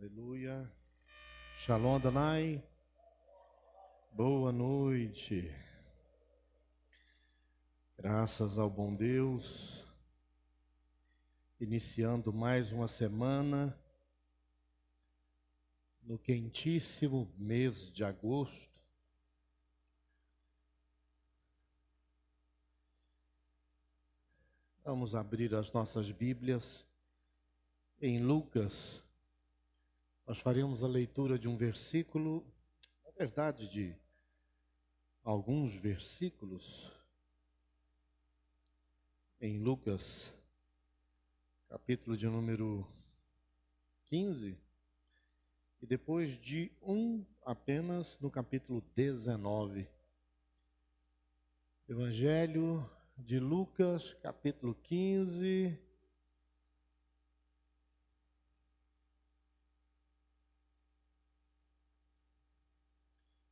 Aleluia. Shalom Adonai. Boa noite. Graças ao bom Deus. Iniciando mais uma semana no quentíssimo mês de agosto. Vamos abrir as nossas Bíblias em Lucas. Nós faremos a leitura de um versículo, na verdade de alguns versículos, em Lucas, capítulo de número 15, e depois de apenas no capítulo 19. Evangelho de Lucas, capítulo 15,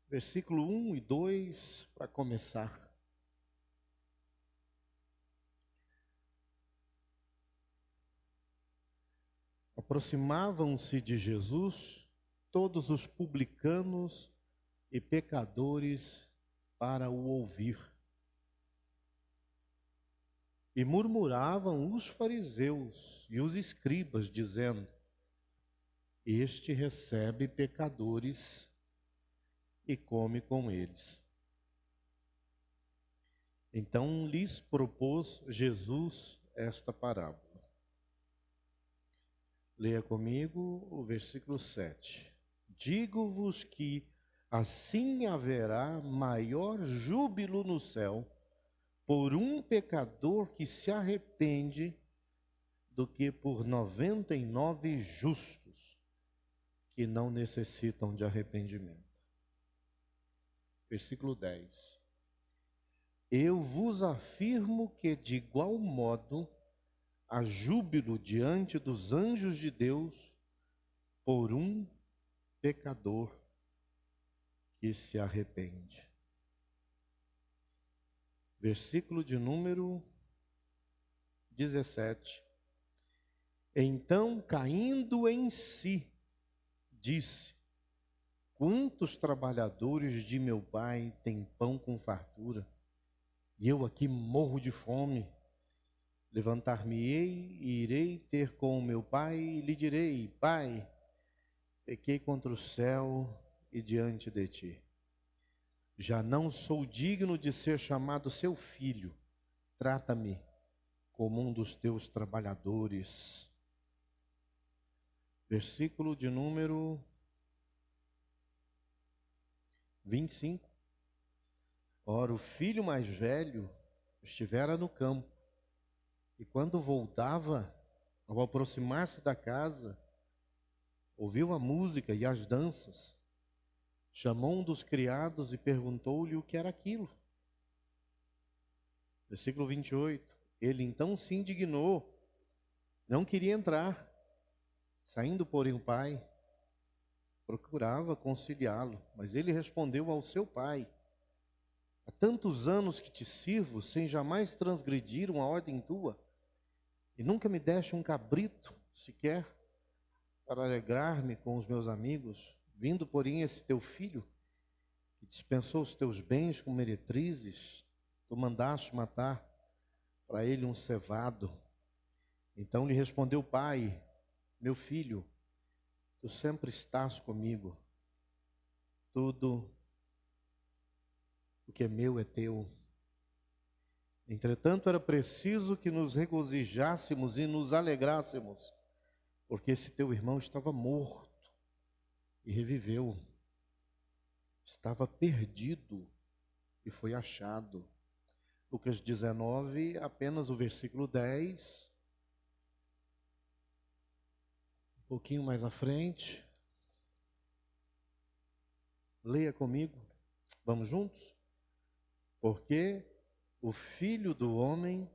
versículo 1 e 2, para começar. Aproximavam-se de Jesus todos os publicanos e pecadores para o ouvir. E murmuravam os fariseus e os escribas, dizendo: Este recebe pecadores e come com eles. Então lhes propôs Jesus esta parábola. Leia comigo o versículo 7. Digo-vos que assim haverá maior júbilo no céu por um pecador que se arrepende do que por 99 justos que não necessitam de arrependimento. Versículo 10. Eu vos afirmo que de igual modo há júbilo diante dos anjos de Deus por um pecador que se arrepende. Versículo de número 17. Então, caindo em si, disse: Quantos trabalhadores de meu pai têm pão com fartura, e eu aqui morro de fome? Levantar-me-ei e irei ter com o meu pai, e lhe direi: Pai, pequei contra o céu e diante de ti. Já não sou digno de ser chamado seu filho. Trata-me como um dos teus trabalhadores. Versículo de número 25. Ora, o filho mais velho estivera no campo, e quando voltava, ao aproximar-se da casa, ouviu a música e as danças. Chamou um dos criados e perguntou-lhe o que era aquilo. Versículo 28. Ele então se indignou, não queria entrar. Saindo, porém, o pai procurava conciliá-lo, mas ele respondeu ao seu pai: Há tantos anos que te sirvo, sem jamais transgredir uma ordem tua, e nunca me deste um cabrito sequer para alegrar-me com os meus amigos. Vindo, porém, esse teu filho, que dispensou os teus bens com meretrizes, tu mandaste matar para ele um cevado. Então lhe respondeu o pai: Meu filho, tu sempre estás comigo, tudo o que é meu é teu. Entretanto, era preciso que nos regozijássemos e nos alegrássemos, porque esse teu irmão estava morto e reviveu, estava perdido e foi achado. Lucas 19, apenas o versículo 10. Um pouquinho mais à frente. Leia comigo. Vamos juntos? Porque o Filho do Homem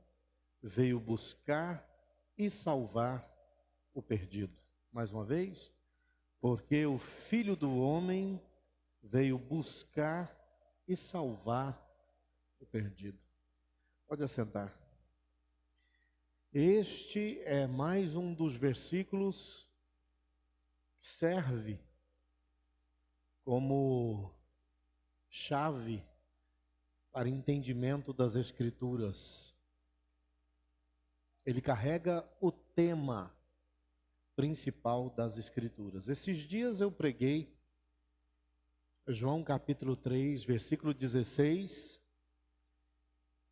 veio buscar e salvar o perdido. Mais uma vez. Porque o Filho do Homem veio buscar e salvar o perdido. Pode assentar. Este é mais um dos versículos que serve como chave para entendimento das Escrituras. Ele carrega o tema principal das Escrituras. Esses dias eu preguei João capítulo 3, versículo 16,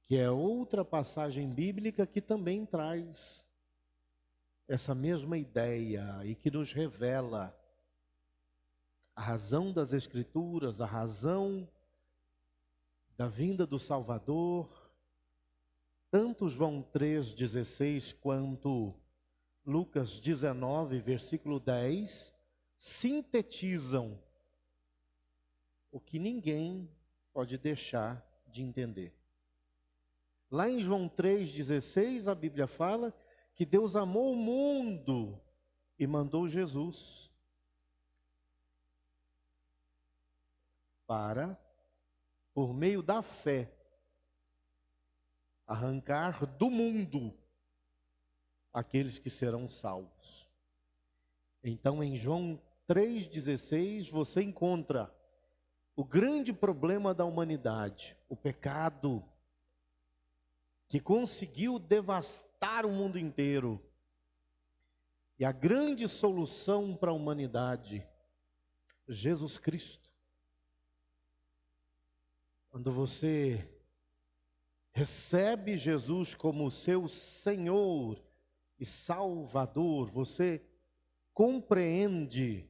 que é outra passagem bíblica que também traz essa mesma ideia e que nos revela a razão das Escrituras, a razão da vinda do Salvador. Tanto João 3,16 quanto Lucas 19, versículo 10, sintetizam o que ninguém pode deixar de entender. Lá em João 3,16, a Bíblia fala que Deus amou o mundo e mandou Jesus para, por meio da fé, arrancar do mundo aqueles que serão salvos. Então, em João 3,16, você encontra o grande problema da humanidade, o pecado, que conseguiu devastar o mundo inteiro. E a grande solução para a humanidade, Jesus Cristo. Quando você recebe Jesus como seu Senhor e Salvador, você compreende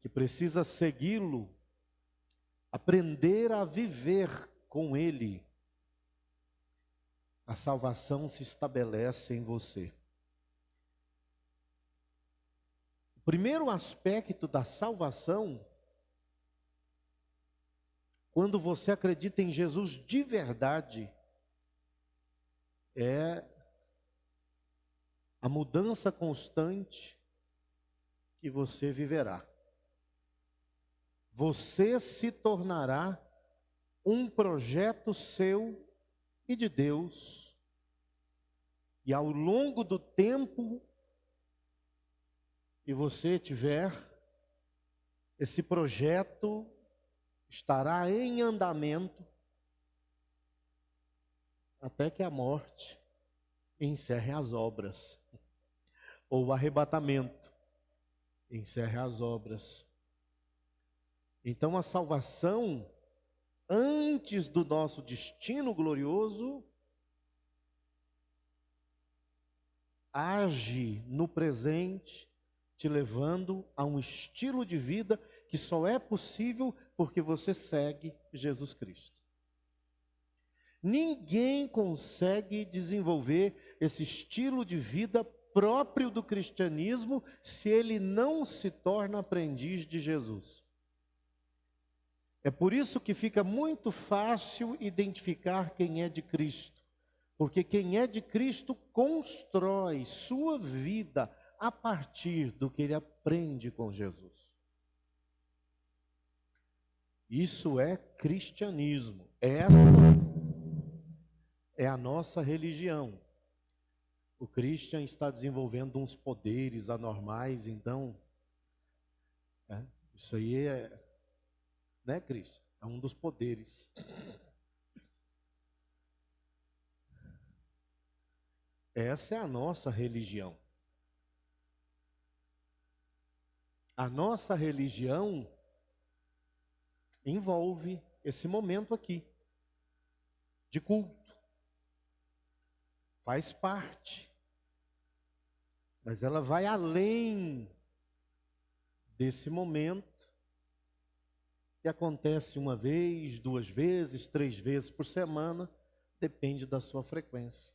que precisa segui-lo, aprender a viver com Ele. A salvação se estabelece em você. O primeiro aspecto da salvação, quando você acredita em Jesus de verdade, é a mudança constante que você viverá. Você se tornará um projeto seu e de Deus, e ao longo do tempo que você tiver, esse projeto estará em andamento até que a morte encerre as obras, ou o arrebatamento encerre as obras. Então a salvação, antes do nosso destino glorioso, age no presente, te levando a um estilo de vida que só é possível porque você segue Jesus Cristo. Ninguém consegue desenvolver esse estilo de vida próprio do cristianismo se ele não se torna aprendiz de Jesus. É por isso que fica muito fácil identificar quem é de Cristo, porque quem é de Cristo constrói sua vida a partir do que ele aprende com Jesus. Isso é cristianismo. Essa é a nossa religião. O Christian está desenvolvendo uns poderes anormais, então, isso aí é, né, Christian? É um dos poderes. Essa é a nossa religião. A nossa religião envolve esse momento aqui, de culto. Faz parte. Mas ela vai além desse momento, que acontece uma vez, 2 vezes, 3 vezes por semana, depende da sua frequência.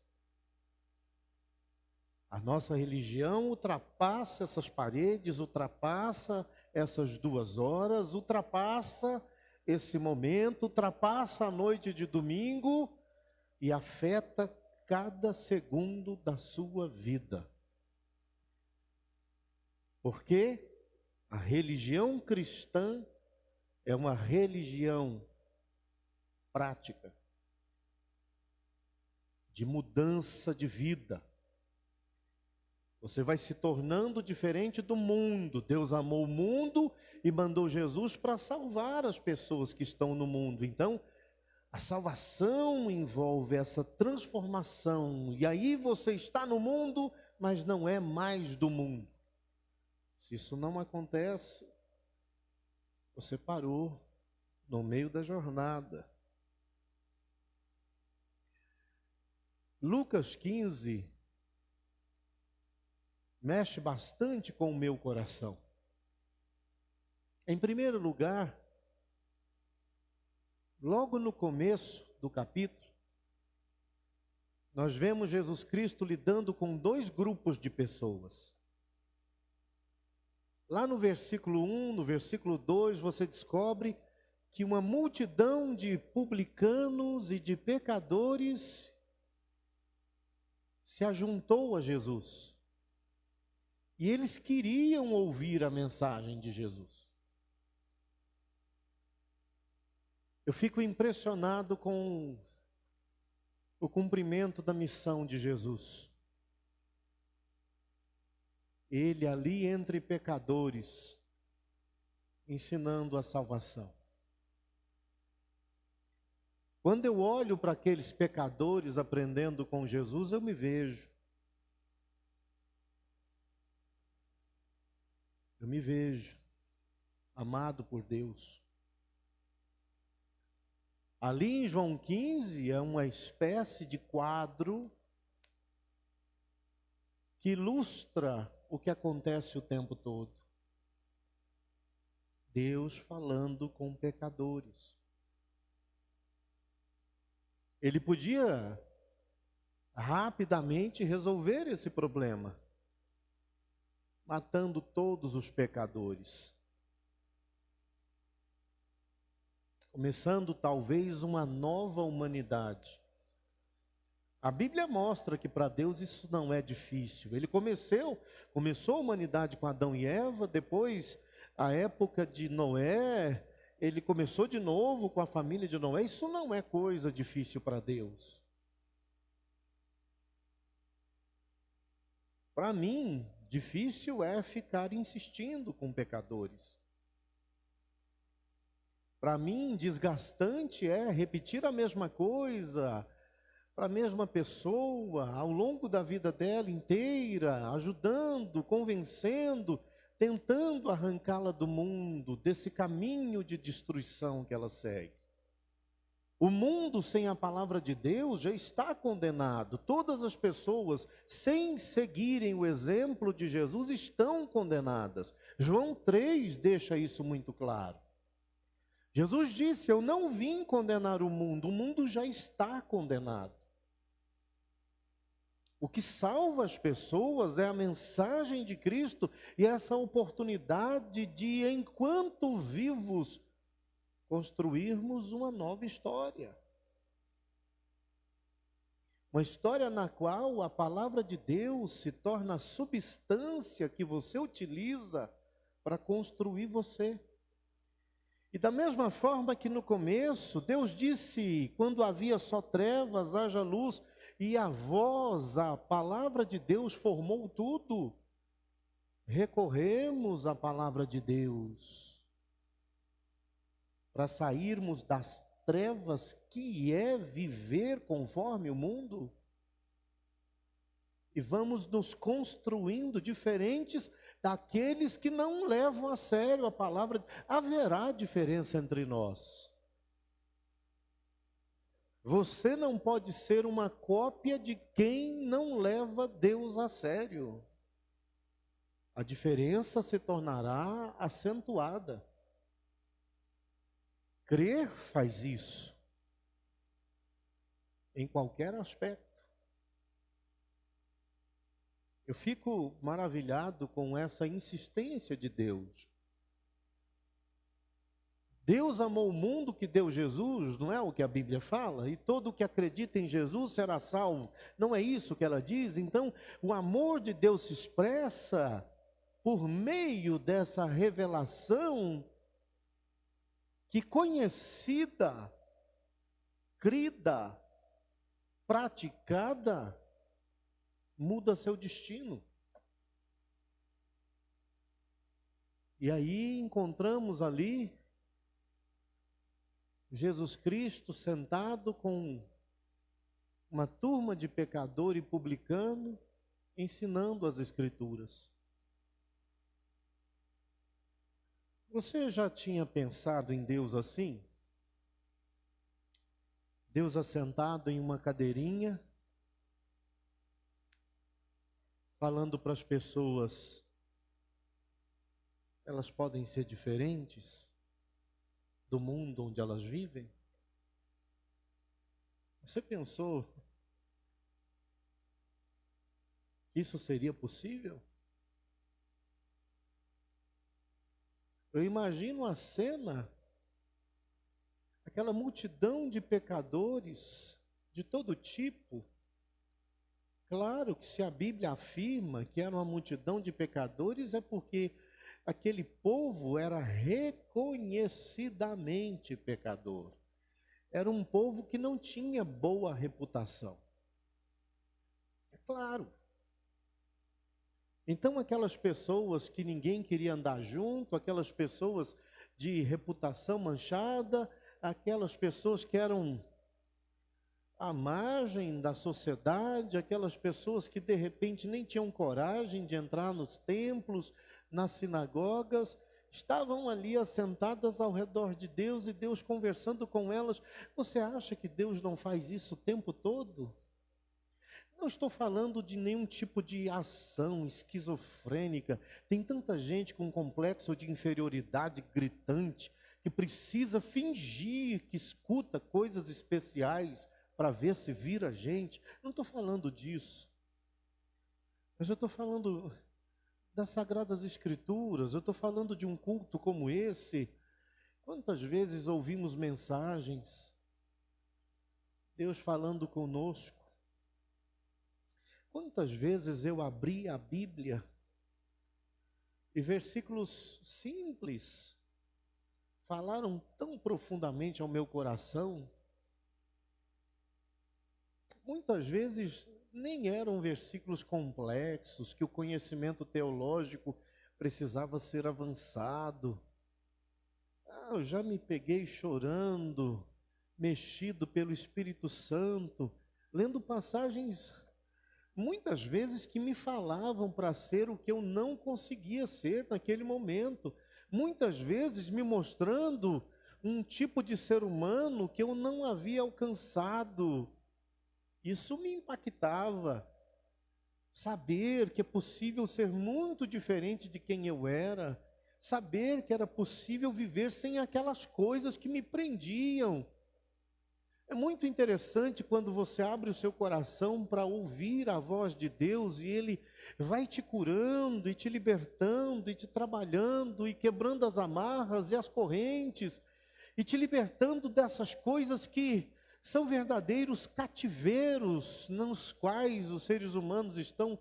A nossa religião ultrapassa essas paredes, ultrapassa essas 2 horas, ultrapassa esse momento, ultrapassa a noite de domingo e afeta cada segundo da sua vida. Porque a religião cristã é uma religião prática, de mudança de vida. Você vai se tornando diferente do mundo. Deus amou o mundo e mandou Jesus para salvar as pessoas que estão no mundo. Então, a salvação envolve essa transformação. E aí você está no mundo, mas não é mais do mundo. Se isso não acontece, você parou no meio da jornada. Lucas 15 mexe bastante com o meu coração. Em primeiro lugar, logo no começo do capítulo, nós vemos Jesus Cristo lidando com dois grupos de pessoas. Lá no versículo 1, no versículo 2, você descobre que uma multidão de publicanos e de pecadores se ajuntou a Jesus. E eles queriam ouvir a mensagem de Jesus. Eu fico impressionado com o cumprimento da missão de Jesus. Ele ali entre pecadores, ensinando a salvação. Quando eu olho para aqueles pecadores aprendendo com Jesus, eu me vejo. Eu me vejo amado por Deus. Ali em João 15 é uma espécie de quadro que ilustra o que acontece o tempo todo. Deus falando com pecadores. Ele podia rapidamente resolver esse problema, matando todos os pecadores. Começando talvez uma nova humanidade. A Bíblia mostra que para Deus isso não é difícil. Ele começou a humanidade com Adão e Eva, depois a época de Noé, ele começou de novo com a família de Noé. Isso não é coisa difícil para Deus. Para mim, difícil é ficar insistindo com pecadores. Para mim, desgastante é repetir a mesma coisa para a mesma pessoa ao longo da vida dela inteira, ajudando, convencendo, tentando arrancá-la do mundo, desse caminho de destruição que ela segue. O mundo sem a palavra de Deus já está condenado. Todas as pessoas, sem seguirem o exemplo de Jesus, estão condenadas. João 3 deixa isso muito claro. Jesus disse: eu não vim condenar o mundo já está condenado. O que salva as pessoas é a mensagem de Cristo e essa oportunidade de, enquanto vivos, construirmos uma nova história. Uma história na qual a palavra de Deus se torna a substância que você utiliza para construir você. E da mesma forma que no começo, Deus disse, quando havia só trevas, haja luz, e a voz, a palavra de Deus formou tudo. Recorremos à palavra de Deus para sairmos das trevas que é viver conforme o mundo. E vamos nos construindo diferentes daqueles que não levam a sério a palavra. Haverá diferença entre nós. Você não pode ser uma cópia de quem não leva Deus a sério. A diferença se tornará acentuada. Crer faz isso, em qualquer aspecto. Eu fico maravilhado com essa insistência de Deus. Deus amou o mundo que deu Jesus, não é o que a Bíblia fala? E todo o que acredita em Jesus será salvo. Não é isso que ela diz? Então, o amor de Deus se expressa por meio dessa revelação que conhecida, crida, praticada, muda seu destino. E aí encontramos ali Jesus Cristo sentado com uma turma de pecador e publicano, ensinando as Escrituras. Você já tinha pensado em Deus assim? Deus assentado em uma cadeirinha, falando para as pessoas, elas podem ser diferentes do mundo onde elas vivem? Você pensou que isso seria possível? Eu imagino a cena, aquela multidão de pecadores de todo tipo. Claro que se a Bíblia afirma que era uma multidão de pecadores, é porque aquele povo era reconhecidamente pecador. Era um povo que não tinha boa reputação. É claro. Então aquelas pessoas que ninguém queria andar junto, aquelas pessoas de reputação manchada, aquelas pessoas que eram à margem da sociedade, aquelas pessoas que de repente nem tinham coragem de entrar nos templos, nas sinagogas, estavam ali assentadas ao redor de Deus e Deus conversando com elas. Você acha que Deus não faz isso o tempo todo? Não estou falando de nenhum tipo de ação esquizofrênica. Tem tanta gente com complexo de inferioridade gritante que precisa fingir que escuta coisas especiais para ver se vira gente. Não estou falando disso. Mas eu estou falando das Sagradas Escrituras. Eu estou falando de um culto como esse. Quantas vezes ouvimos mensagens, Deus falando conosco? Quantas vezes eu abri a Bíblia e versículos simples falaram tão profundamente ao meu coração? Muitas vezes nem eram versículos complexos, que o conhecimento teológico precisava ser avançado. Eu já me peguei chorando, mexido pelo Espírito Santo, lendo passagens muitas vezes que me falavam para ser o que eu não conseguia ser naquele momento. Muitas vezes me mostrando um tipo de ser humano que eu não havia alcançado. Isso me impactava. Saber que é possível ser muito diferente de quem eu era. Saber que era possível viver sem aquelas coisas que me prendiam. É muito interessante quando você abre o seu coração para ouvir a voz de Deus e Ele vai te curando e te libertando e te trabalhando e quebrando as amarras e as correntes e te libertando dessas coisas que são verdadeiros cativeiros nos quais os seres humanos estão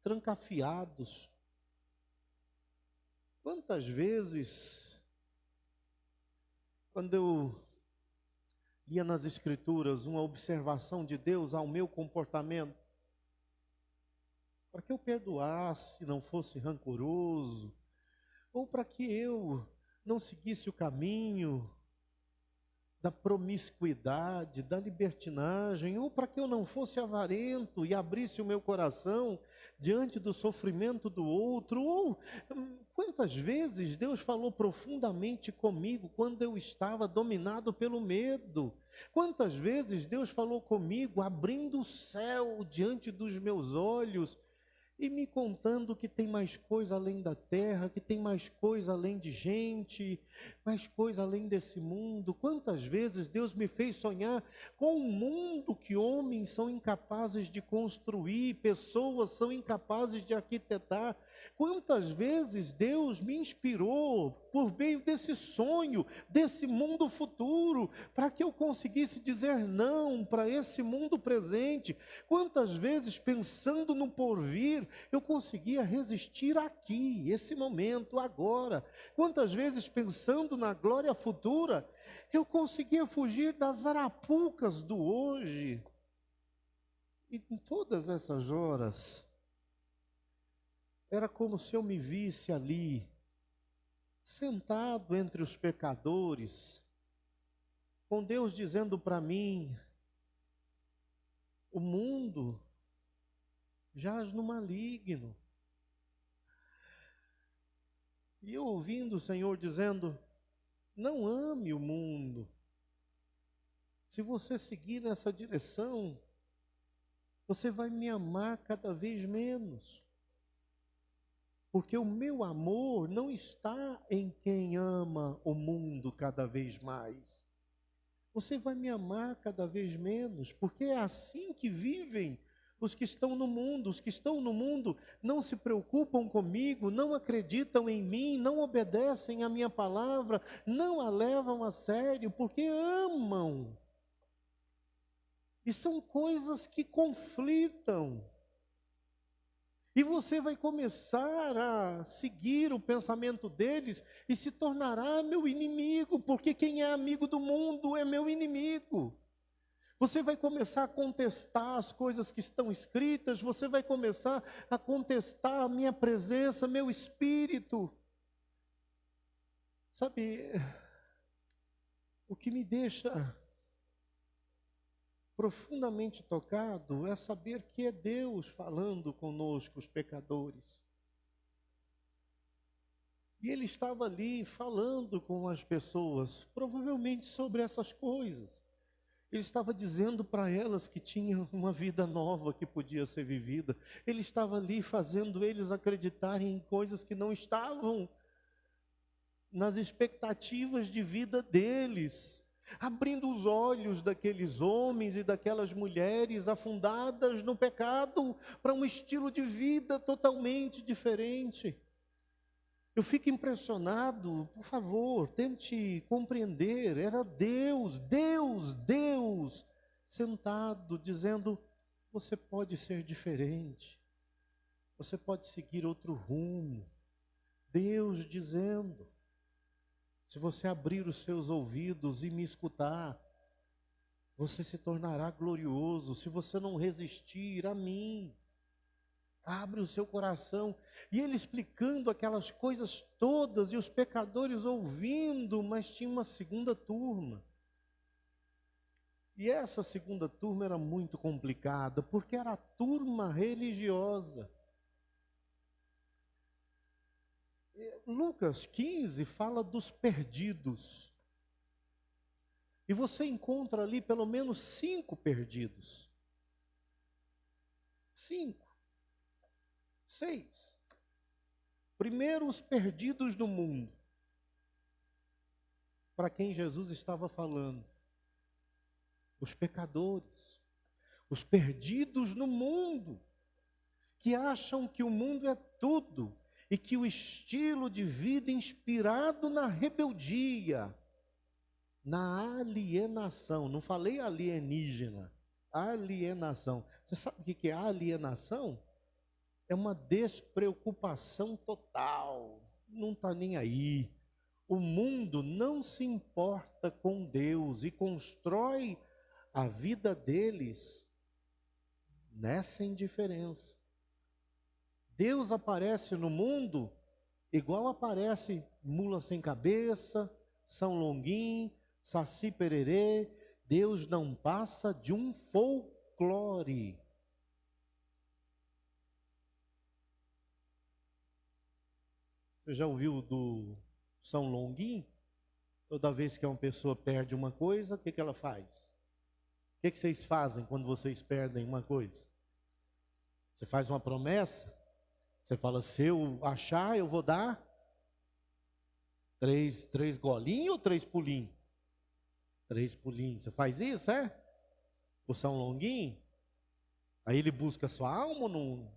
trancafiados. Quantas vezes, quando eu lia nas Escrituras uma observação de Deus ao meu comportamento, para que eu perdoasse, não fosse rancoroso, ou para que eu não seguisse o caminho da promiscuidade, da libertinagem, ou para que eu não fosse avarento e abrisse o meu coração diante do sofrimento do outro, ou quantas vezes Deus falou profundamente comigo quando eu estava dominado pelo medo, quantas vezes Deus falou comigo abrindo o céu diante dos meus olhos, e me contando que tem mais coisa além da terra, que tem mais coisa além de gente, mais coisa além desse mundo. Quantas vezes Deus me fez sonhar com um mundo que homens são incapazes de construir, pessoas são incapazes de arquitetar. Quantas vezes Deus me inspirou por meio desse sonho, desse mundo futuro, para que eu conseguisse dizer não para esse mundo presente. Quantas vezes, pensando no porvir, eu conseguia resistir aqui, esse momento, agora. Quantas vezes, pensando na glória futura, eu conseguia fugir das arapucas do hoje. E em todas essas horas, era como se eu me visse ali, sentado entre os pecadores, com Deus dizendo para mim: o mundo jaz no maligno. E eu ouvindo o Senhor dizendo: não ame o mundo. Se você seguir nessa direção, você vai me amar cada vez menos. Porque o meu amor não está em quem ama o mundo cada vez mais. Você vai me amar cada vez menos, porque é assim que vivem os que estão no mundo. Os que estão no mundo não se preocupam comigo, não acreditam em mim, não obedecem à minha palavra, não a levam a sério, porque amam. E são coisas que conflitam. E você vai começar a seguir o pensamento deles e se tornará meu inimigo, porque quem é amigo do mundo é meu inimigo. Você vai começar a contestar as coisas que estão escritas, você vai começar a contestar a minha presença, meu espírito. Sabe, o que me deixa profundamente tocado é saber que é Deus falando conosco, os pecadores. E Ele estava ali falando com as pessoas, provavelmente sobre essas coisas. Ele estava dizendo para elas que tinha uma vida nova que podia ser vivida. Ele estava ali fazendo eles acreditarem em coisas que não estavam nas expectativas de vida deles. Abrindo os olhos daqueles homens e daquelas mulheres afundadas no pecado para um estilo de vida totalmente diferente. Eu fico impressionado, por favor, tente compreender. Era Deus sentado dizendo: você pode ser diferente, você pode seguir outro rumo. Deus dizendo: se você abrir os seus ouvidos e me escutar, você se tornará glorioso. Se você não resistir a mim, abre o seu coração. E ele explicando aquelas coisas todas e os pecadores ouvindo, mas tinha uma segunda turma. E essa segunda turma era muito complicada, porque era a turma religiosa. Lucas 15 fala dos perdidos. E você encontra ali pelo menos 5 perdidos. 5. 6. Primeiro, os perdidos do mundo, para quem Jesus estava falando. Os pecadores, os perdidos no mundo, que acham que o mundo é tudo e que o estilo de vida inspirado na rebeldia, na alienação, não falei alienígena, alienação. Você sabe o que é alienação? É uma despreocupação total, não está nem aí. O mundo não se importa com Deus e constrói a vida deles nessa indiferença. Deus aparece no mundo igual aparece mula sem cabeça, São Longuinho, Saci Pererê. Deus não passa de um folclore. Você já ouviu do São Longuinho? Toda vez que uma pessoa perde uma coisa, o que ela faz? O que vocês fazem quando vocês perdem uma coisa? Você faz uma promessa, você fala: se eu achar, eu vou dar 3 golinhos ou 3 pulinhos? 3 pulinhos. Você faz isso, é? O São Longuinho? Aí ele busca a sua alma no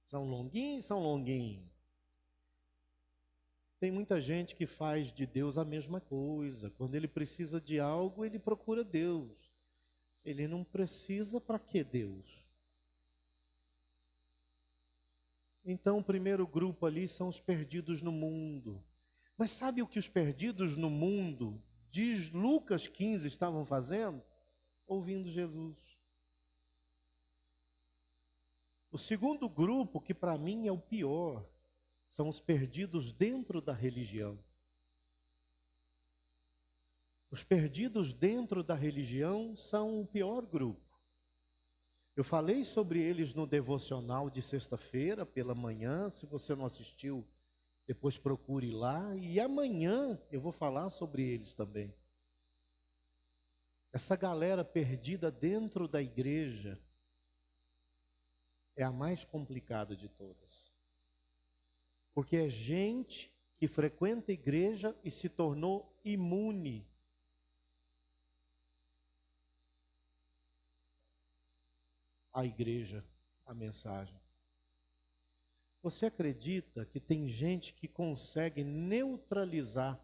São Longuinho, São Longuinho. Tem muita gente que faz de Deus a mesma coisa. Quando ele precisa de algo, ele procura Deus. Ele não precisa, para que Deus? Então, o primeiro grupo ali são os perdidos no mundo. Mas sabe o que os perdidos no mundo, diz Lucas 15, estavam fazendo? Ouvindo Jesus. O segundo grupo, que para mim é o pior, são os perdidos dentro da religião. Os perdidos dentro da religião são o pior grupo. Eu falei sobre eles no devocional de sexta-feira pela manhã. Se você não assistiu, depois procure lá. E amanhã eu vou falar sobre eles também. Essa galera perdida dentro da igreja é a mais complicada de todas. Porque é gente que frequenta a igreja e se tornou imune à igreja, à mensagem. Você acredita que tem gente que consegue neutralizar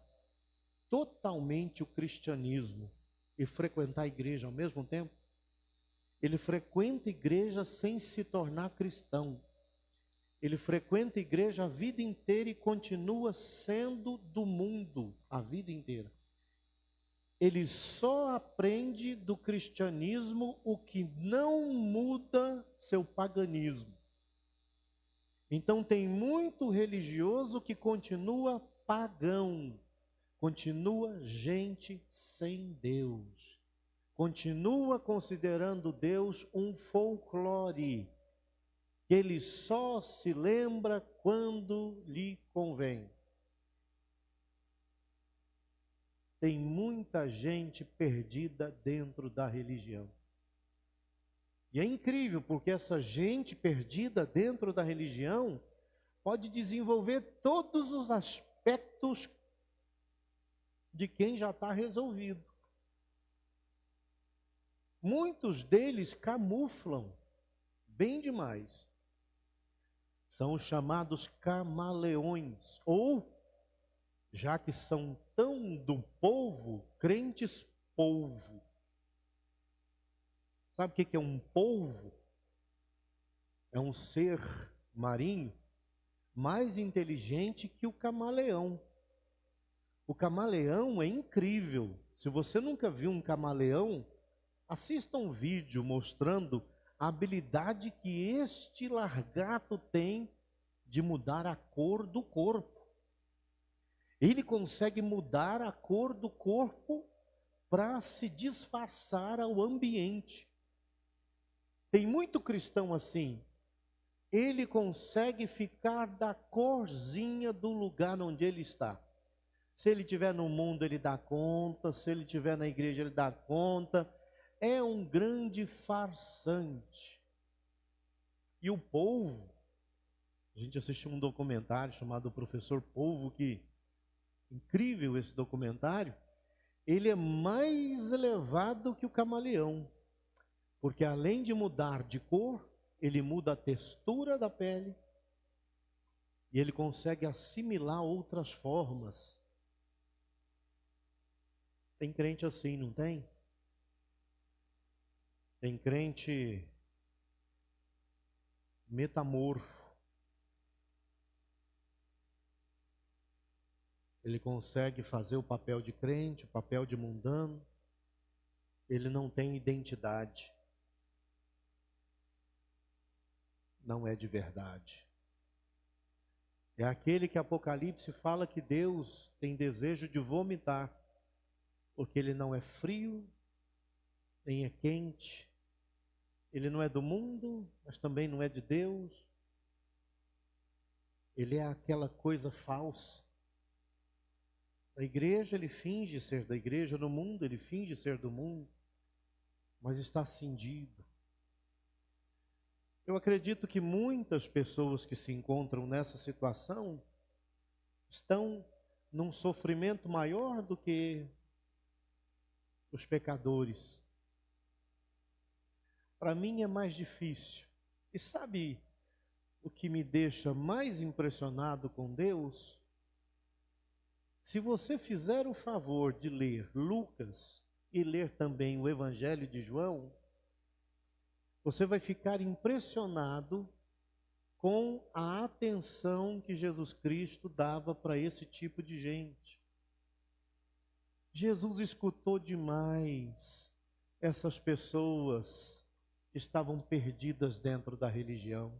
totalmente o cristianismo e frequentar a igreja ao mesmo tempo? Ele frequenta a igreja sem se tornar cristão. Ele frequenta a igreja a vida inteira e continua sendo do mundo a vida inteira. Ele só aprende do cristianismo o que não muda seu paganismo. Então tem muito religioso que continua pagão, continua gente sem Deus, continua considerando Deus um folclore, que ele só se lembra quando lhe convém. Tem muita gente perdida dentro da religião. E é incrível, porque essa gente perdida dentro da religião pode desenvolver todos os aspectos de quem já está resolvido. Muitos deles camuflam bem demais. São os chamados camaleões, ou, já que são tão do povo, crentes polvo. Sabe o que é um polvo? É um ser marinho mais inteligente que o camaleão. O camaleão é incrível. Se você nunca viu um camaleão, assista um vídeo mostrando a habilidade que este largato tem de mudar a cor do corpo. Ele consegue mudar a cor do corpo para se disfarçar ao ambiente. Tem muito cristão assim. Ele consegue ficar da corzinha do lugar onde ele está. Se ele estiver no mundo, ele dá conta. Se ele estiver na igreja, ele dá conta. É um grande farsante. E o polvo, a gente assistiu um documentário chamado Professor Polvo, que incrível esse documentário. Ele é mais elevado que o camaleão, porque além de mudar de cor, ele muda a textura da pele e ele consegue assimilar outras formas. Tem crente assim, não tem? Tem crente metamorfo. Ele consegue fazer o papel de crente, o papel de mundano. Ele não tem identidade. Não é de verdade. É aquele que Apocalipse fala que Deus tem desejo de vomitar, porque ele não é frio, nem é quente. Ele não é do mundo, mas também não é de Deus. Ele é aquela coisa falsa. Na igreja ele finge ser da igreja, no mundo ele finge ser do mundo, mas está cindido. Eu acredito que muitas pessoas que se encontram nessa situação estão num sofrimento maior do que os pecadores. Para mim é mais difícil. E sabe o que me deixa mais impressionado com Deus? Se você fizer o favor de ler Lucas e ler também o Evangelho de João, você vai ficar impressionado com a atenção que Jesus Cristo dava para esse tipo de gente. Jesus escutou demais essas pessoas que estavam perdidas dentro da religião.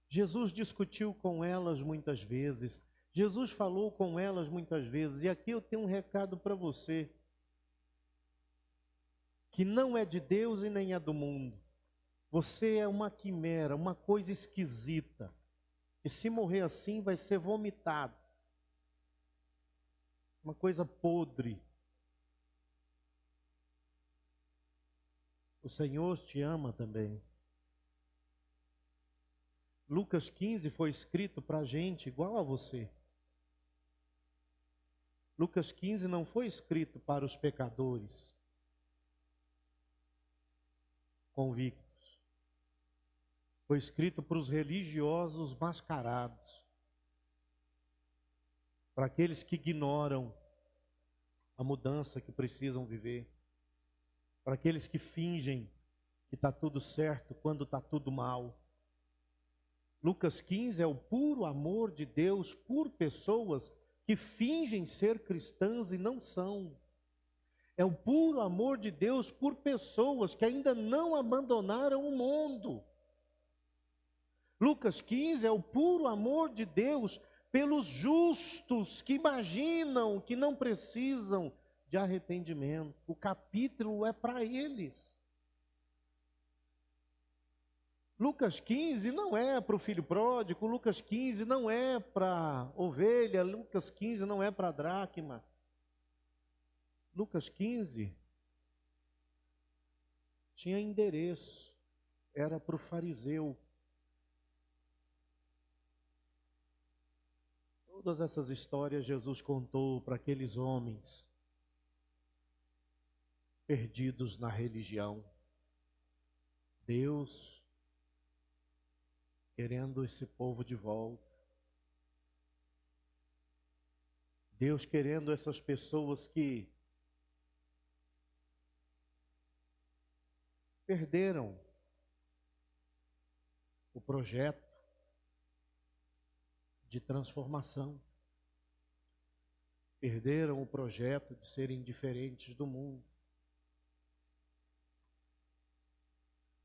Jesus discutiu com elas muitas vezes. Jesus falou com elas muitas vezes. E aqui eu tenho um recado para você, que não é de Deus e nem é do mundo. Você é uma quimera, uma coisa esquisita. E se morrer assim, vai ser vomitado. Uma coisa podre. O Senhor te ama também. Lucas 15 foi escrito para gente igual a você. Lucas 15 não foi escrito para os pecadores convictos. Foi escrito para os religiosos mascarados. Para aqueles que ignoram a mudança que precisam viver. Para aqueles que fingem que está tudo certo quando está tudo mal. Lucas 15 é o puro amor de Deus por pessoas que fingem ser cristãs e não são. É o puro amor de Deus por pessoas que ainda não abandonaram o mundo. Lucas 15 é o puro amor de Deus pelos justos que imaginam que não precisam de arrependimento. O capítulo é para eles. Lucas 15 não é para o filho pródigo, Lucas 15 não é para ovelha, Lucas 15 não é para a dracma. Lucas 15 tinha endereço, era para o fariseu. Todas essas histórias Jesus contou para aqueles homens perdidos na religião. Deus querendo esse povo de volta. Deus querendo essas pessoas que perderam o projeto de transformação. Perderam o projeto de serem diferentes do mundo.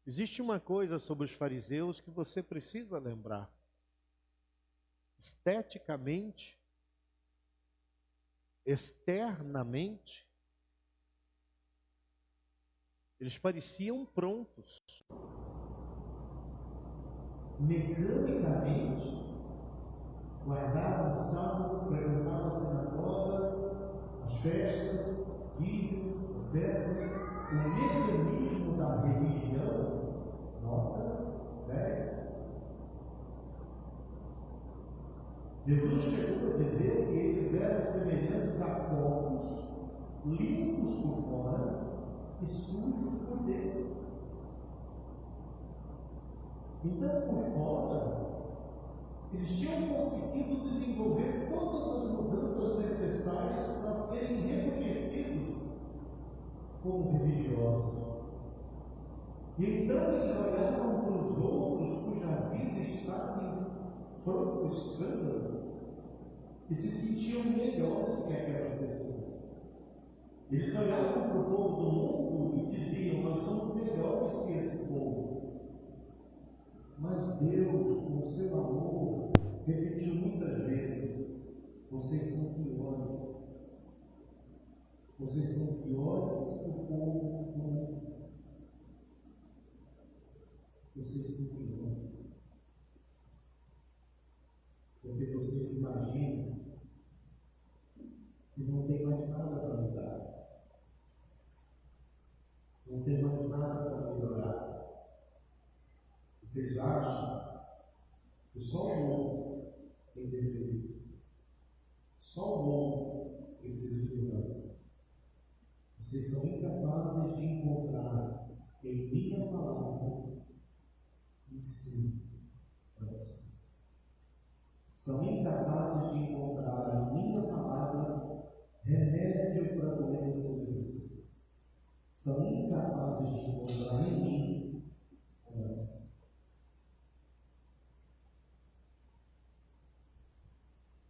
Existe uma coisa sobre os fariseus que você precisa lembrar. Esteticamente, externamente, eles pareciam prontos. Mecanicamente, guardavam o sábado, frequentavam a sinagoga, as festas, dízimos, ofertas. O mecanismo da religião, nota 10. Jesus chegou a dizer que eles eram semelhantes a corpos, limpos por fora e sujos por dentro. Então, por fora, eles tinham conseguido desenvolver todas as mudanças necessárias para serem reconhecidos como religiosos. E então eles olhavam para os outros cuja vida estava em franco escândalo e se sentiam melhores que aquelas pessoas. Eles olhavam para o povo do mundo e diziam: nós somos melhores que esse povo. Mas Deus, com o seu amor, repetiu muitas vezes: vocês são piores. Vocês são piores que o povo do mundo. Vocês são piores. Porque vocês imaginam que não tem mais nada para mudar. Não tem mais nada para melhorar. Vocês acham que só o mundo tem defeito. Só o mundo precisa de mudança. Vocês são incapazes de encontrar em minha palavra ensino para vocês. São incapazes de encontrar em minha palavra remédio para a doença de vocês. São incapazes de encontrar em mim oração.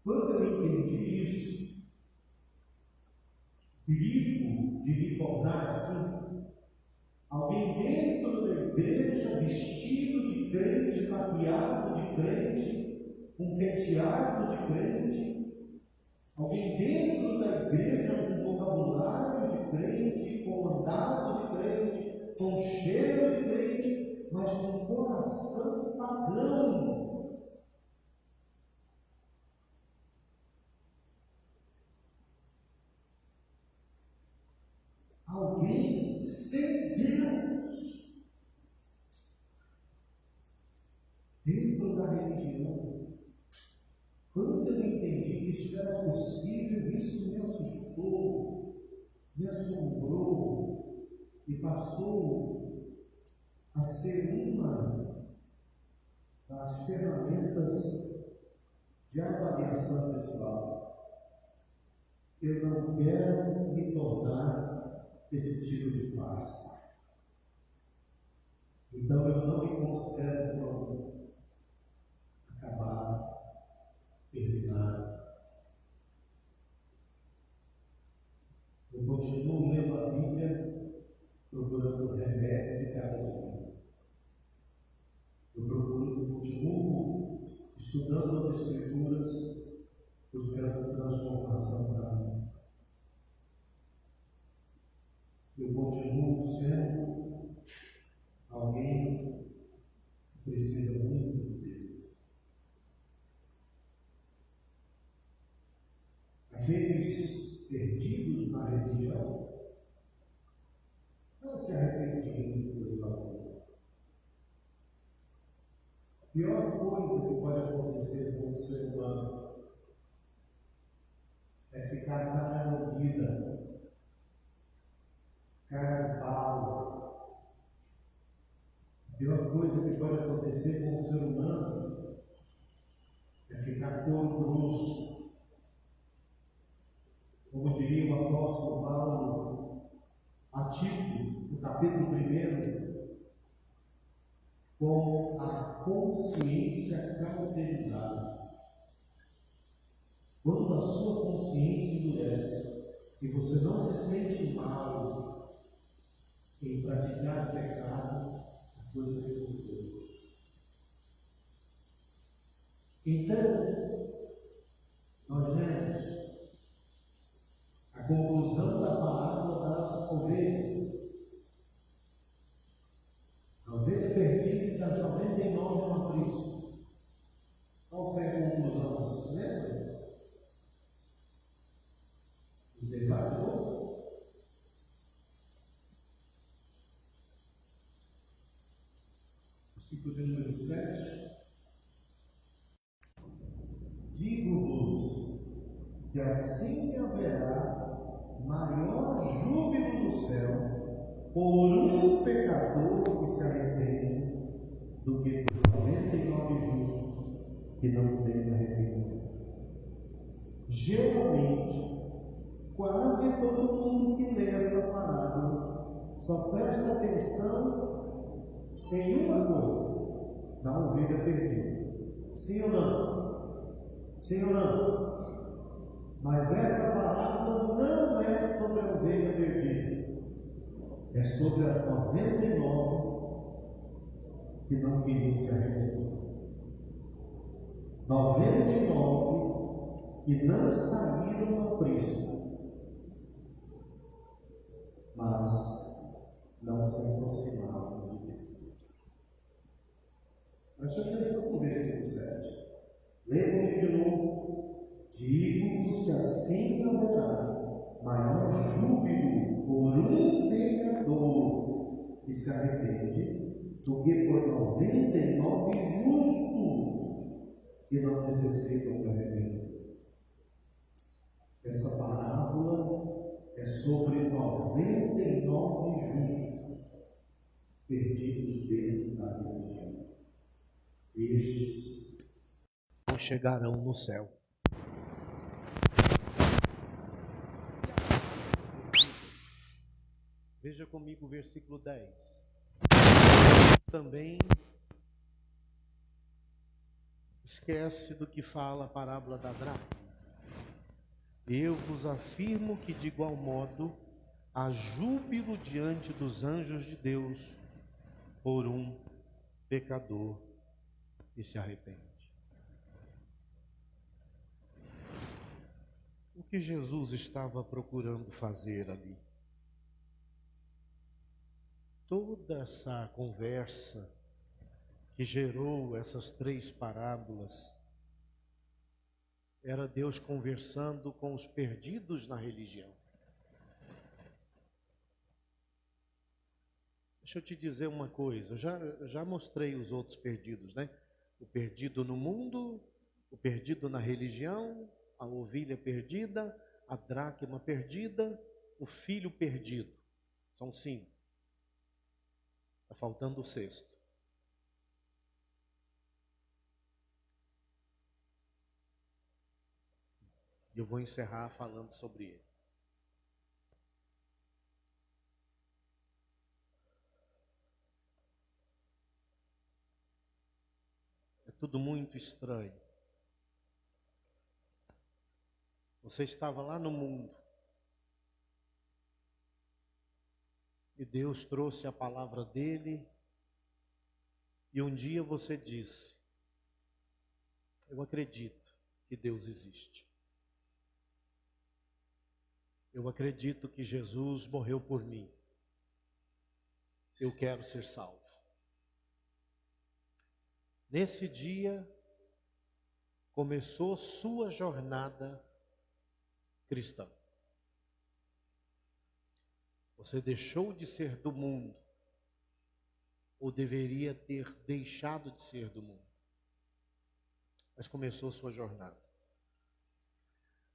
Quando eu entendi isso, perigo de me tornar assim, Alguém dentro da igreja, vestido de crente, maquiado de crente, um penteado de crente. Alguém dentro da igreja com vocabulário de crente, com andado de crente, com cheiro de crente, mas com coração pagão. Alguém sem Deus dentro da religião. Quando eu entendi que isso era possível, isso me assustou, me assombrou e passou a ser uma das ferramentas de avaliação pessoal. Eu não quero me tornar esse tipo de farsa. Então eu não me considero como acabado, terminado. Eu continuo lendo a Bíblia, procurando o remédio de cada dia. Eu continuo estudando as Escrituras, buscando transformação para mim. Eu continuo sendo alguém que precisa muito de Deus. Aqueles perdidos na religião não se arrependiam de coisa alguma. A pior coisa que pode acontecer com o ser humano é ficar na armadilha, cara de pau. A pior coisa que pode acontecer com o ser humano é ficar grosso. Como diria o apóstolo Paulo a Tito, no capítulo 1, com a consciência cauterizada. Quando a sua consciência endurece e você não se sente mal em praticar pecado, a coisa fica feia. Então, nós lemos a conclusão da parábola das ovelhas. A ovelha perdida das 99 no aprisco. Qual foi a conclusão? Você se lembra? Os debates todos? Versículo de número 7. Digo-vos que assim haverá maior júbilo no céu por um pecador que se arrepende do que por 99 justos que não têm arrependimento. Geralmente, quase todo mundo que lê essa parábola só presta atenção em uma coisa: na ovelha perdida. Sim ou não? Sim ou não? Mas essa parábola não é sobre a ovelha perdida, é sobre as 99 que não queriam se arrepender. 99 que não saíram do aprisco, mas não se aproximaram de Deus. Preste atenção no versículo 7. Leia comigo de novo. Digo-vos que assim haverá maior júbilo por um pecador que se arrepende do que por 99 justos que não necessitam de arrependimento. Essa parábola é sobre 99 justos perdidos dentro da religião. Estes não chegarão no céu. Veja comigo o versículo 10. Também esquece do que fala a parábola da dracma. Eu vos afirmo que de igual modo há júbilo diante dos anjos de Deus por um pecador que se arrepende. O que Jesus estava procurando fazer ali? Toda essa conversa que gerou essas 3 parábolas era Deus conversando com os perdidos na religião. Deixa eu te dizer uma coisa, já mostrei os outros perdidos, né? O perdido no mundo, o perdido na religião, a ovelha perdida, a dracma perdida, o filho perdido. São 5. Está faltando o 6º. E eu vou encerrar falando sobre ele. É tudo muito estranho. Você estava lá no mundo. E Deus trouxe a palavra dele. E um dia você disse: eu acredito que Deus existe. Eu acredito que Jesus morreu por mim. Eu quero ser salvo. Nesse dia, começou sua jornada cristã. Você deixou de ser do mundo, ou deveria ter deixado de ser do mundo. Mas começou sua jornada.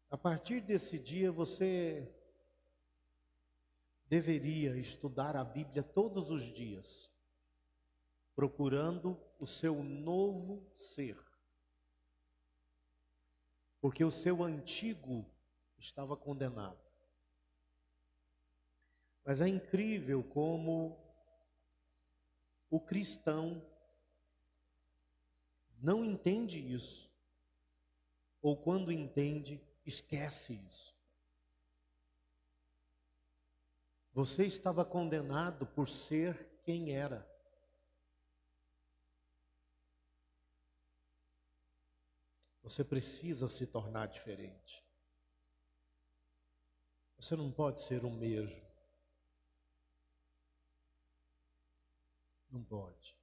A partir desse dia, você deveria estudar a Bíblia todos os dias, procurando o seu novo ser. Porque o seu antigo estava condenado. Mas é incrível como o cristão não entende isso, ou quando entende, esquece isso. Você estava condenado por ser quem era. Você precisa se tornar diferente. Você não pode ser o mesmo. Não pode.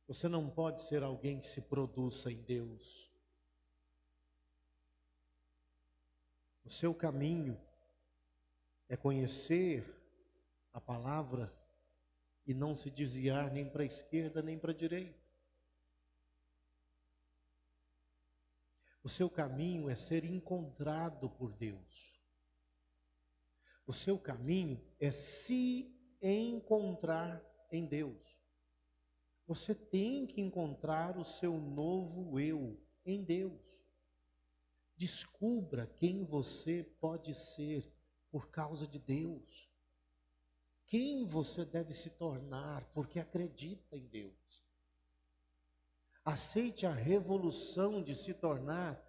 Você não pode ser alguém que se produza em Deus. O seu caminho é conhecer a palavra e não se desviar nem para a esquerda nem para a direita. O seu caminho é ser encontrado por Deus. O seu caminho é se encontrar em Deus. Você tem que encontrar o seu novo eu em Deus. Descubra quem você pode ser por causa de Deus. Quem você deve se tornar porque acredita em Deus. Aceite a revolução de se tornar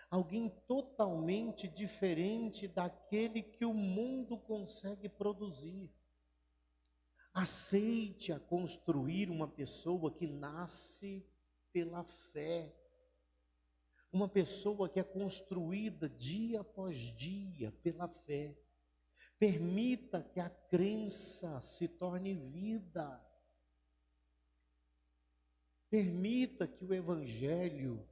alguém totalmente diferente daquele que o mundo consegue produzir. Aceite a construir uma pessoa que nasce pela fé. Uma pessoa que é construída dia após dia pela fé. Permita que a crença se torne vida. Permita que o Evangelho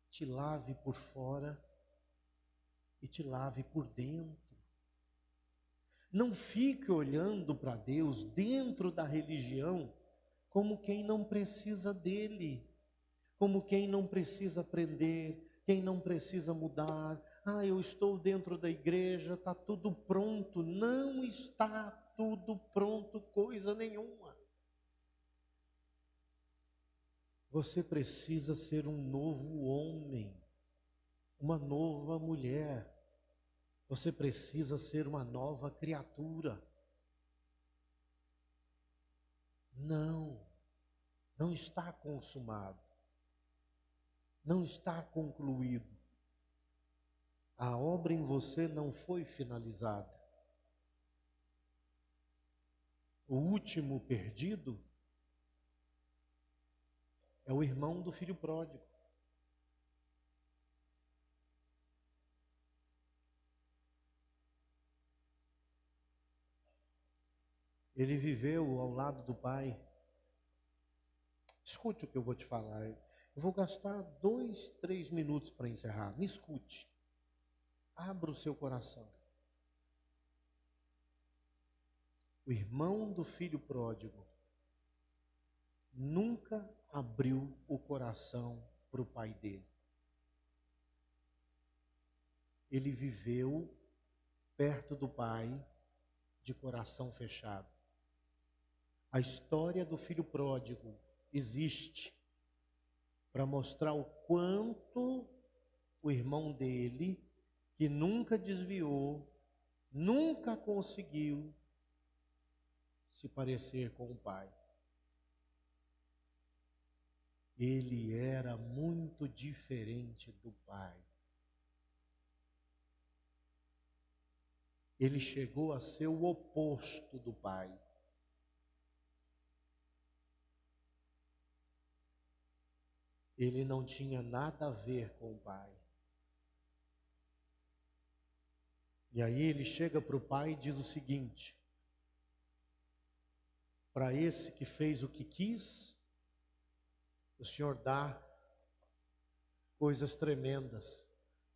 te lave por fora e te lave por dentro. Não fique olhando para Deus dentro da religião como quem não precisa dele, como quem não precisa aprender, quem não precisa mudar. Ah, eu estou dentro da igreja, está tudo pronto. Não está tudo pronto, coisa nenhuma. Você precisa ser um novo homem, uma nova mulher. Você precisa ser uma nova criatura. Não está consumado. Não está concluído. a obra em você não foi finalizada. O último perdido é o irmão do filho pródigo. Ele viveu ao lado do pai. Escute o que eu vou te falar. Eu vou gastar 2, 3 minutos para encerrar. Me escute. Abra o seu coração. O irmão do filho pródigo nunca abriu o coração para o pai dele. Ele viveu perto do pai de coração fechado. A história do filho pródigo existe para mostrar o quanto o irmão dele, que nunca desviou, nunca conseguiu se parecer com o pai. Ele era muito diferente do pai. Ele chegou a ser o oposto do pai. Ele não tinha nada a ver com o pai. E aí ele chega para o pai e diz o seguinte: para esse que fez o que quis, o Senhor dá coisas tremendas.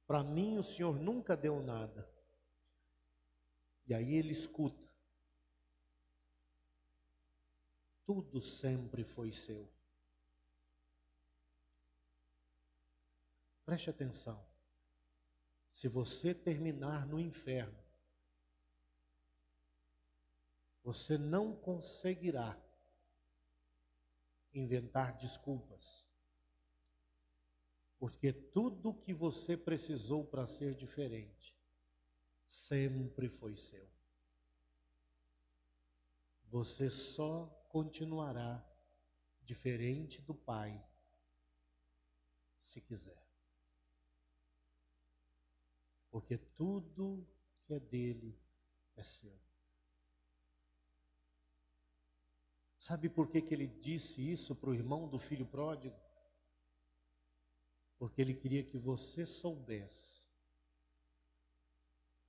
Para mim o Senhor nunca deu nada. E aí ele escuta: tudo sempre foi seu. Preste atenção. Se você terminar no inferno, você não conseguirá inventar desculpas, porque tudo que você precisou para ser diferente sempre foi seu. Você só continuará diferente do Pai se quiser. Porque tudo que é dele é seu. Sabe por que ele disse isso para o irmão do filho pródigo? Porque ele queria que você soubesse.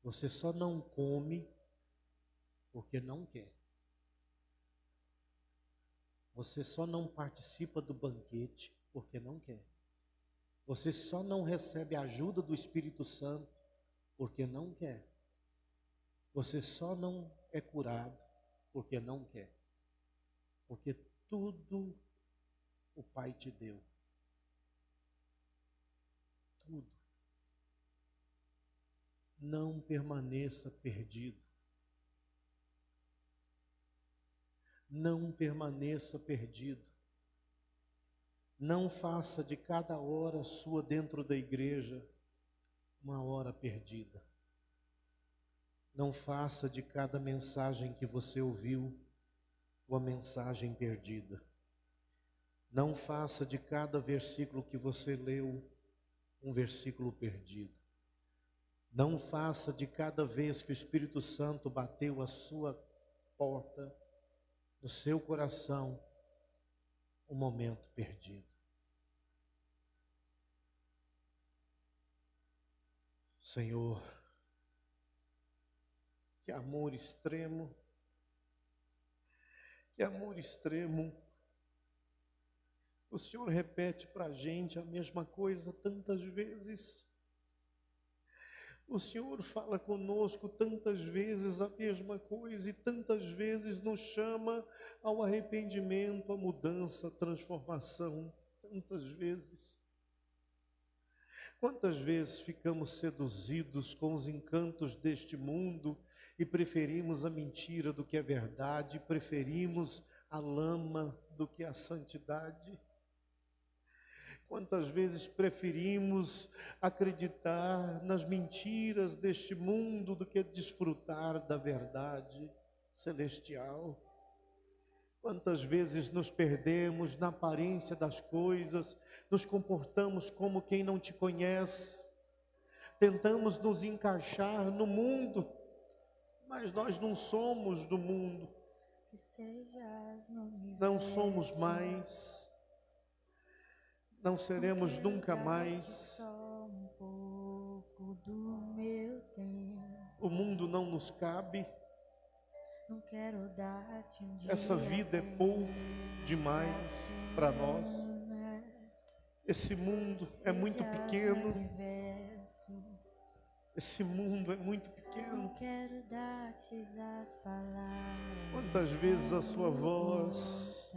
Você só não come porque não quer. Você só não participa do banquete porque não quer. Você só não recebe a ajuda do Espírito Santo porque não quer. Você só não é curado porque não quer. Porque tudo o Pai te deu. Tudo. Não permaneça perdido. Não permaneça perdido. Não faça de cada hora sua dentro da igreja uma hora perdida. Não faça de cada mensagem que você ouviu uma mensagem perdida. Não faça de cada versículo que você leu um versículo perdido. Não faça de cada vez que o Espírito Santo bateu a sua porta, no seu coração, um momento perdido. Senhor, que amor extremo, que amor extremo. O Senhor repete para a gente a mesma coisa tantas vezes. O Senhor fala conosco tantas vezes a mesma coisa e tantas vezes nos chama ao arrependimento, à mudança, à transformação. Tantas vezes. Quantas vezes ficamos seduzidos com os encantos deste mundo e preferimos a mentira do que a verdade, preferimos a lama do que a santidade? Quantas vezes preferimos acreditar nas mentiras deste mundo do que desfrutar da verdade celestial? Quantas vezes nos perdemos na aparência das coisas, nos comportamos como quem não te conhece, tentamos nos encaixar no mundo, mas nós não somos do mundo. Que sejas no universo. Não somos mais, não seremos Quero nunca dar-te mais. só um pouco do meu tempo. O mundo não nos cabe, Não quero dar-te um dia. essa vida é pouco demais para nós. Esse mundo é muito pequeno, esse mundo é muito Não pequeno. quero dar-te as palavras. Quantas vezes a sua voz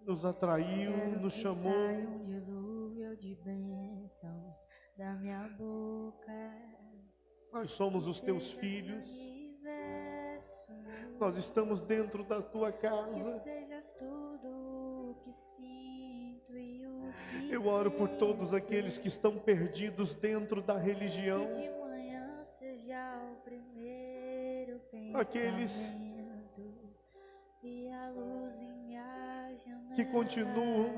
nos atraiu, Quero nos que chamou. saia um dilúvio de bênçãos da minha boca. Nós somos os teus Seja filhos, meu universo. nós estamos dentro da tua Que casa. sejas tudo o que sinto e o que Eu oro por todos penso. aqueles que estão perdidos dentro da religião, Que de manhã seja o primeiro pensamento aqueles e a luz em minha janela. que continuam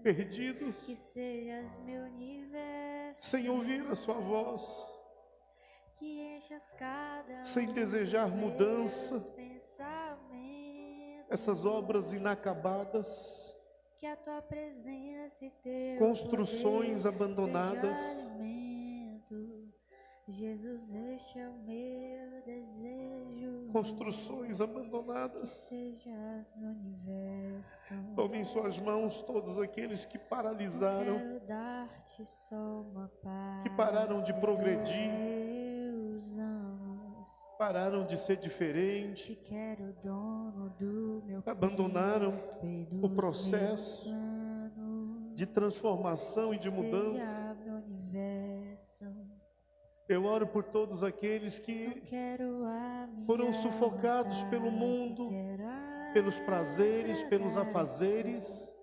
perdidos, Que sejas meu universo. sem ouvir a sua voz, Que enchas cada sem um desejar dos mudança, meus pensamentos. essas obras inacabadas, Que a tua presença e teu construções poder abandonadas. seja alimento. Jesus, este é o meu desejo. Construções Que abandonadas. sejas meu universo. Tome em suas mãos todos aqueles que paralisaram, Quero dar-te só uma paz. que pararam de progredir, Meus anos. pararam de ser diferente, Te quero dono do meu abandonaram corpo e o dos processo meus planos. de transformação e de mudança. Seja meu universo. Eu oro por todos aqueles Não que quero a minha foram sufocados pelo vontade, mundo, quero a pelos prazeres, pelos verdade. afazeres,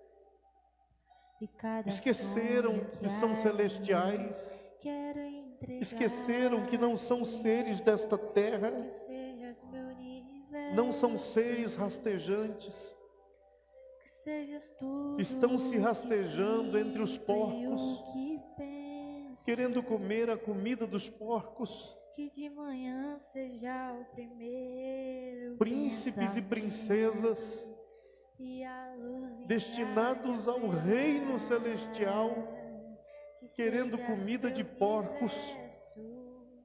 E cada esqueceram sonho que são celestiais, quero entregar. esqueceram que não são seres desta terra, Que sejas meu universo. não são seres rastejantes, Que sejas tudo estão se o que rastejando entre os sinto e porcos, o que penso. querendo comer a comida dos porcos, Que de manhã seja o primeiro príncipes e pensamento princesas e a luz em destinados minha ao reino janela. celestial, Que querendo sejas comida meu de porcos. universo.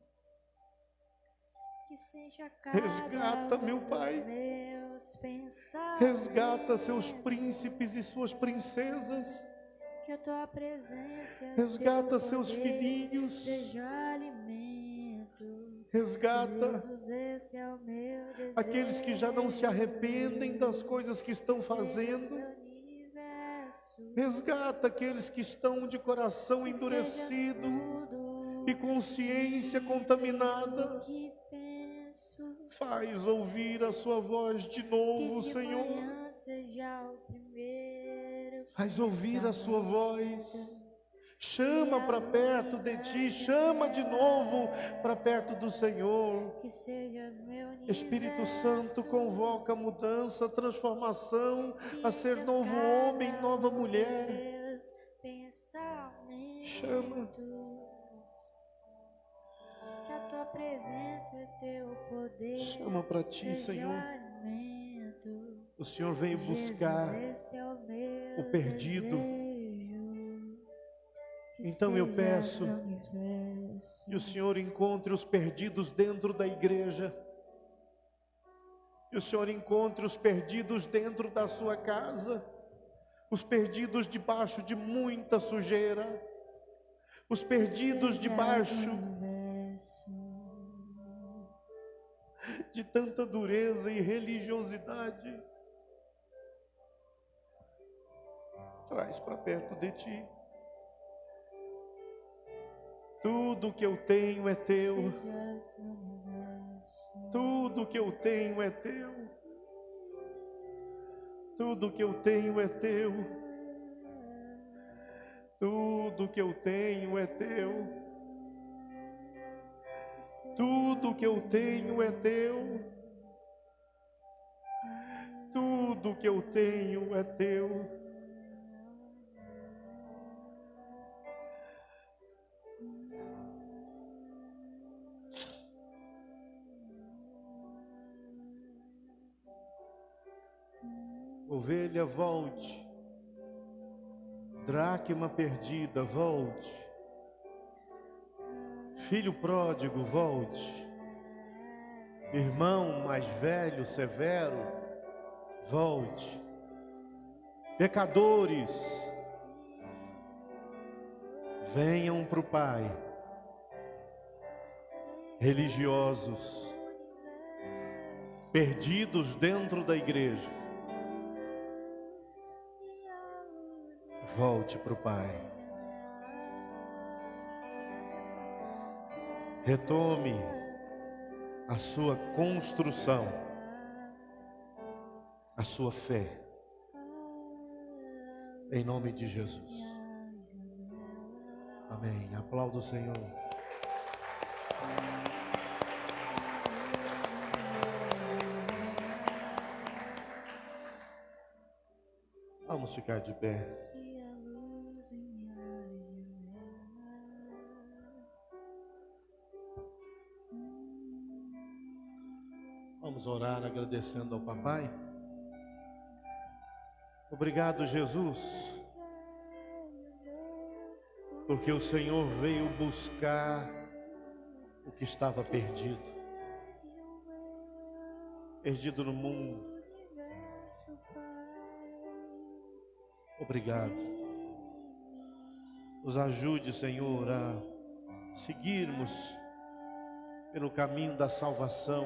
Que seja Resgata, cada meu um Pai. dos meus pensamentos. Resgata seus príncipes e suas princesas, Que a tua presença, resgata teu seus poder filhinhos, seja alimento. resgata Jesus, esse é o meu desejo. aqueles que já não se arrependem das coisas que estão fazendo, Meu universo. resgata aqueles que estão de coração Que endurecido sejas tudo e consciência contaminada. o que penso. Faz ouvir a sua voz de Que novo, de Senhor. manhã seja o primeiro Faz ouvir a sua voz. pensamento. Chama para perto de ti, chama de novo para perto do Senhor. Que sejas meu universo. Espírito Santo, convoca a mudança, a transformação, Que a ser enchas novo cada homem, nova um dos mulher. meus pensamentos. Chama. Que a tua presença e teu poder Chama para ti, seja Senhor. alimento. O Senhor veio Jesus, buscar esse é o meu o perdido. desejo. Que Então eu sejas peço meu universo. que o Senhor encontre os perdidos dentro da igreja. Que o Senhor encontre os perdidos dentro da sua casa. Os perdidos debaixo de muita sujeira. Os perdidos Sejas debaixo meu universo. de tanta dureza e religiosidade. Traz para perto de ti. Tudo que eu tenho é teu. Sejas meu universo. Tudo que eu tenho é teu. Tudo que eu tenho é teu. Tudo que eu tenho é teu. Tudo que eu tenho é teu. Tudo que eu tenho é teu. Ovelha, volte. Dracma perdida, volte. Filho pródigo, volte. Irmão mais velho, severo, volte. Pecadores, venham para o Pai. Religiosos, perdidos dentro da igreja, volte para o Pai. Retome a sua construção, a sua fé, em nome de Jesus. Amém. Aplauda o Senhor. Vamos ficar de pé. Vamos orar agradecendo ao Papai. Obrigado, Jesus, porque o Senhor veio buscar o que estava perdido, perdido no mundo. Obrigado. Nos ajude, Senhor, a seguirmos pelo caminho da salvação.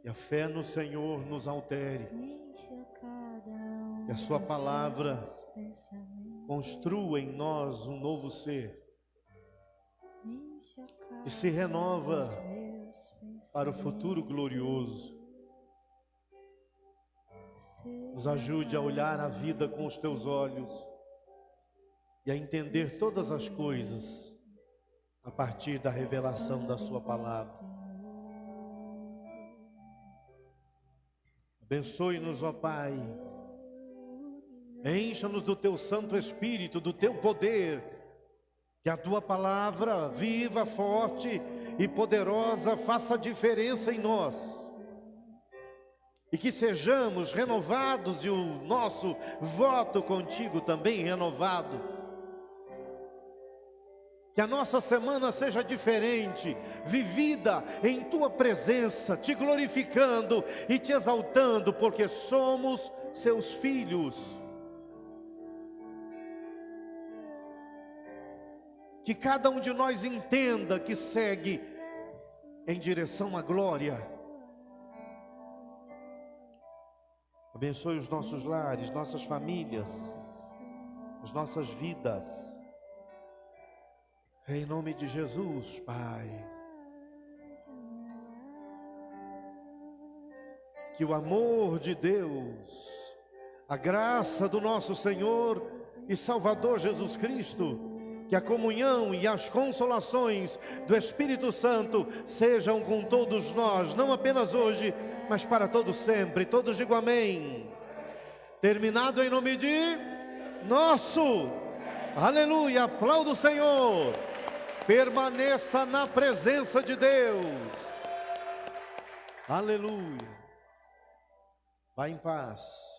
E a fé no Senhor nos altere. Que a sua palavra construa em nós um novo ser, que se renova para o futuro glorioso. Nos ajude a olhar a vida com os teus olhos e a entender todas as coisas a partir da revelação da sua palavra. Abençoe-nos, ó Pai. Encha-nos do teu Santo Espírito, do teu poder. Que a tua palavra viva, forte e poderosa faça diferença em nós. E que sejamos renovados e o nosso voto contigo também renovado. Que a nossa semana seja diferente, vivida em tua presença, te glorificando e te exaltando, porque somos seus filhos. Que cada um de nós entenda que segue em direção à glória. Abençoe os nossos lares, nossas famílias, as nossas vidas. Em nome de Jesus, Pai. Que o amor de Deus, a graça do nosso Senhor e Salvador Jesus Cristo, que a comunhão e as consolações do Espírito Santo sejam com todos nós, não apenas hoje, mas para todos sempre. Todos digam amém. Terminado em nome de nosso. Aleluia, aplauda o Senhor. Permaneça na presença de Deus. Aleluia. Vá em paz.